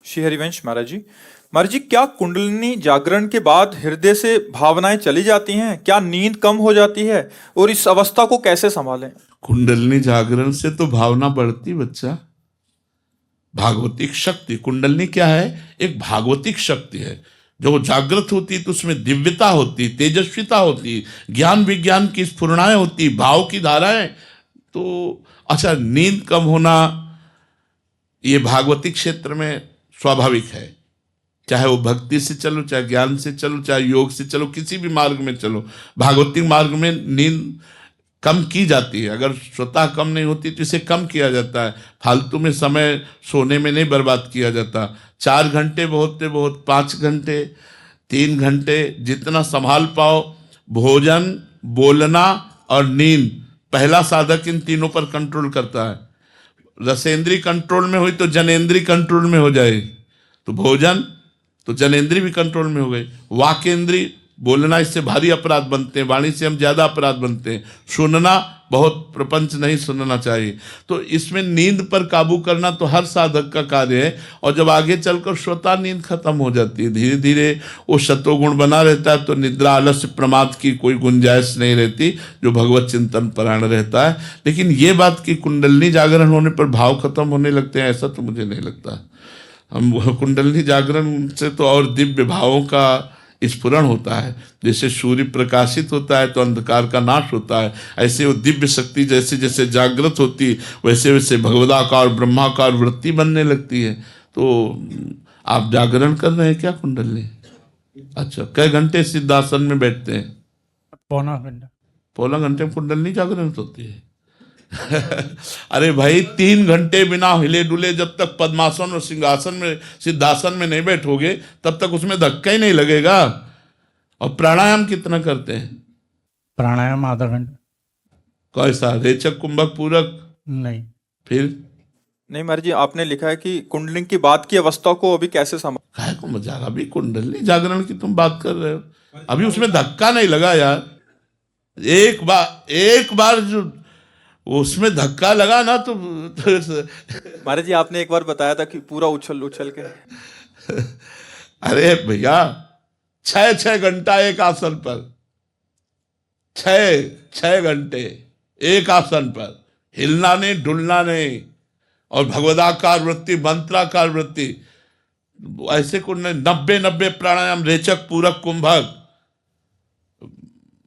श्री हरिवंश महाराज जी। महाराज जी, क्या कुंडलिनी जागरण के बाद हृदय से भावनाएं चली जाती हैं? क्या नींद कम हो जाती है? और इस अवस्था को कैसे संभालें? कुंडलिनी जागरण से तो भावना बढ़ती बच्चा। भागवतिक शक्ति, कुंडलिनी क्या है? एक भागवतिक शक्ति है। जो जागृत होती तो उसमें दिव्यता होती, तेजस्विता होती, ज्ञान विज्ञान की स्फुरणाएं होती, भाव की धाराएं। तो अच्छा, नींद कम होना ये भागवतिक क्षेत्र में स्वाभाविक है। चाहे वो भक्ति से चलो, चाहे ज्ञान से चलो, चाहे योग से चलो, किसी भी मार्ग में चलो, भागवतिक मार्ग में नींद कम की जाती है। अगर स्वतः कम नहीं होती तो इसे कम किया जाता है। फालतू में समय सोने में नहीं बर्बाद किया जाता। 4 घंटे बहुत से बहुत, 5 घंटे, 3 घंटे, जितना संभाल पाओ। भोजन, बोलना और नींद, पहला साधक इन तीनों पर कंट्रोल करता है। रसेंद्री कंट्रोल में हुई तो जनेंद्री कंट्रोल में हो जाए। तो भोजन तो जनेंद्री भी कंट्रोल में हो गई। वाकेंद्री, बोलना इससे भारी अपराध बनते हैं, वाणी से हम ज्यादा अपराध बनते हैं। सुनना, बहुत प्रपंच नहीं सुनना चाहिए। तो इसमें नींद पर काबू करना तो हर साधक का कार्य है। और जब आगे चलकर स्वतः नींद खत्म हो जाती है, धीरे धीरे वो सत्वगुण बना रहता है, तो निद्रा, आलस्य, प्रमाद की कोई गुंजाइश नहीं रहती, जो भगवत चिंतन परायण रहता है। लेकिन ये बात कि कुंडलिनी जागरण होने पर भाव खत्म होने लगते हैं, ऐसा तो मुझे नहीं लगता। हम कुंडलिनी जागरण से तो और दिव्य भावों का स्फुरण होता है। जैसे सूर्य प्रकाशित होता है तो अंधकार का नाश होता है, ऐसे वो दिव्य शक्ति जैसे जैसे जागृत होती, वैसे वैसे भगवदाकार, ब्रह्माकार वृत्ति बनने लगती है। तो आप जागरण कर रहे हैं क्या कुंडलिनी? अच्छा, कई घंटे सिद्धासन में बैठते हैं? पौना घंटा। पौना घंटे में कुंडलिनी जागरण होती है? अरे भाई, 3 घंटे बिना हिले डुले जब तक पद्मासन और सिंहासन में, सिद्धासन में नहीं बैठोगे, तब तक उसमें धक्का ही नहीं लगेगा। और प्राणायाम कितना करते हैं? प्राणायाम आधा घंटा। कैसा, रेचक, कुंभक, पूरक? नहीं। फिर नहीं महाराज जी, आपने लिखा है कि कुंडलिनी की बात की अवस्था को अभी कैसे संभालें? काहे को मजाक? अभी कुंडलिनी जागरण की तुम बात कर रहे हो, अभी उसमें धक्का नहीं लगा यार। एक बार जो उसमें धक्का लगा ना तो महाराज जी, आपने एक बार बताया था कि पूरा उछल उछल के। अरे भैया, 6 घंटा एक आसन पर, 6 घंटे एक आसन पर, हिलना नहीं, डुलना नहीं। और भगवदाकार वृत्ति, मंत्राकार वृत्ति, ऐसे को 90 प्राणायाम, रेचक, पूरक, कुंभक।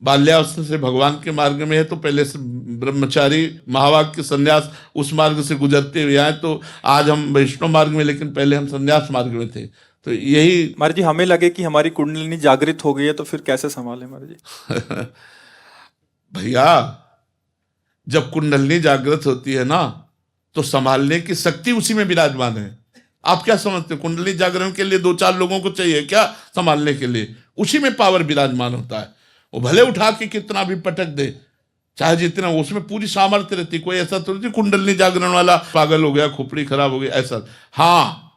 बाल्यावस्था से भगवान के मार्ग में है तो पहले से ब्रह्मचारी, महावाक्य, संन्यास, उस मार्ग से गुजरते हुए आए। तो आज हम वैष्णव मार्ग में, लेकिन पहले हम संन्यास मार्ग में थे। तो यही महाराज जी, हमें लगे कि हमारी कुंडलिनी जागृत हो गई है, तो फिर कैसे संभालें महाराज जी? भैया, जब कुंडलिनी जागृत होती है ना, तो संभालने की शक्ति उसी में विराजमान है। आप क्या समझते हो? कुंडलिनी जागरण के लिए 2-4 लोगों को चाहिए क्या संभालने के लिए? उसी में पावर विराजमान होता है। वो भले उठा के कितना भी पटक दे, चाहे जितना, उसमें पूरी सामर्थ्य रहती। कोई ऐसा तो नहीं कुंडलिनी जागरण वाला पागल हो गया, खोपड़ी खराब हो गई, ऐसा। हाँ,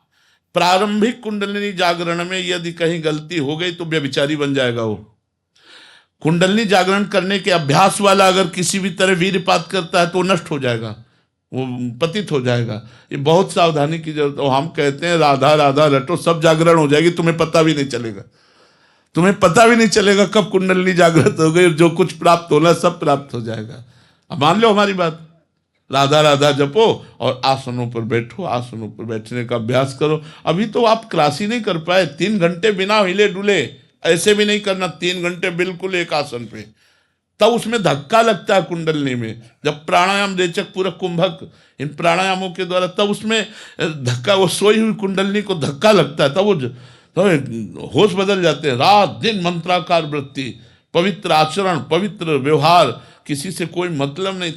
प्रारंभिक कुंडलिनी जागरण में यदि कहीं गलती हो गई तो व्यभिचारी बन जाएगा वो। कुंडलिनी जागरण करने के अभ्यास वाला अगर किसी भी तरह वीरपात करता है तो वो नष्ट हो जाएगा, वो पतित हो जाएगा। ये बहुत सावधानी की जरूरत है। हम कहते हैं राधा राधा रटो, सब जागरण हो जाएगी, तुम्हें पता भी नहीं चलेगा। तुम्हें पता भी नहीं चलेगा कब कुंडलिनी जागृत हो गई। जो कुछ प्राप्त होना सब प्राप्त हो जाएगा। अब मान लो हमारी बात, राधा राधा जपो और आसनों पर बैठो, आसनों पर बैठने का अभ्यास करो। अभी तो आप क्लास ही नहीं कर पाए। 3 घंटे बिना हिले डुले, ऐसे भी नहीं करना, 3 घंटे बिल्कुल एक आसन पे, तब उसमें धक्का लगता है कुंडलिनी में। जब प्राणायाम, रेचक, पूरक, कुंभक, इन प्राणायामों के द्वारा तब उसमें धक्का, वो सोई हुई कुंडलिनी को धक्का लगता है, तब वो तो होश बदल जाते हैं। रात दिन मंत्राकार वृत्ति, पवित्र आचरण, पवित्र व्यवहार, किसी से कोई मतलब नहीं।